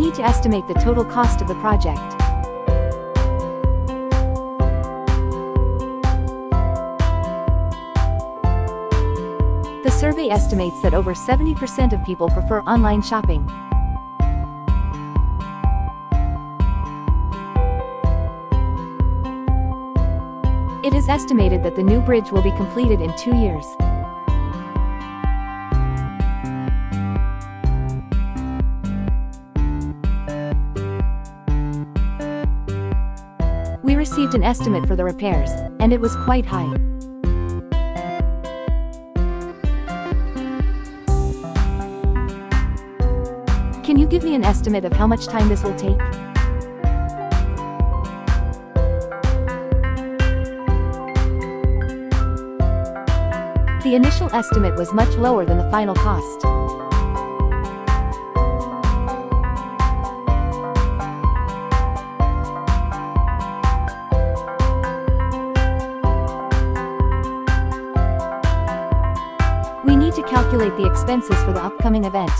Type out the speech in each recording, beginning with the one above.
need to estimate the total cost of the project. The survey estimates that over 70% of people prefer online shopping. It is estimated that the new bridge will be completed in 2 years. We received an estimate for the repairs, and it was quite high. Can you give me an estimate of how much time this will take? The initial estimate was much lower than the final cost. We need to calculate the expenses for the upcoming event.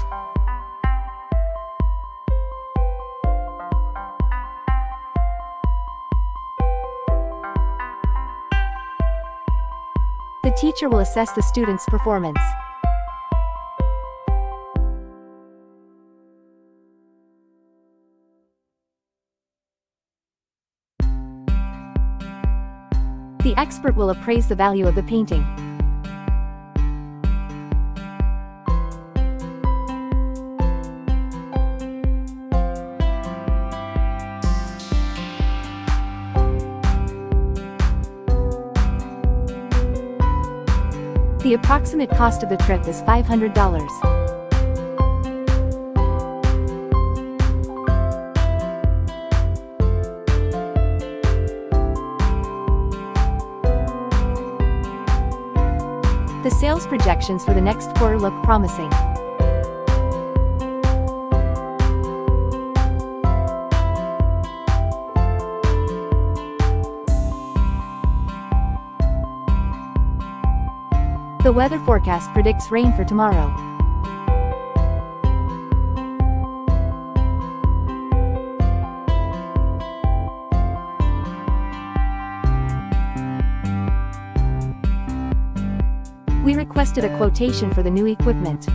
The teacher will assess the student's performance. The expert will appraise the value of the painting. The approximate cost of the trip is $500. The sales projections for the next quarter look promising. The weather forecast predicts rain for tomorrow. We requested a quotation for the new equipment.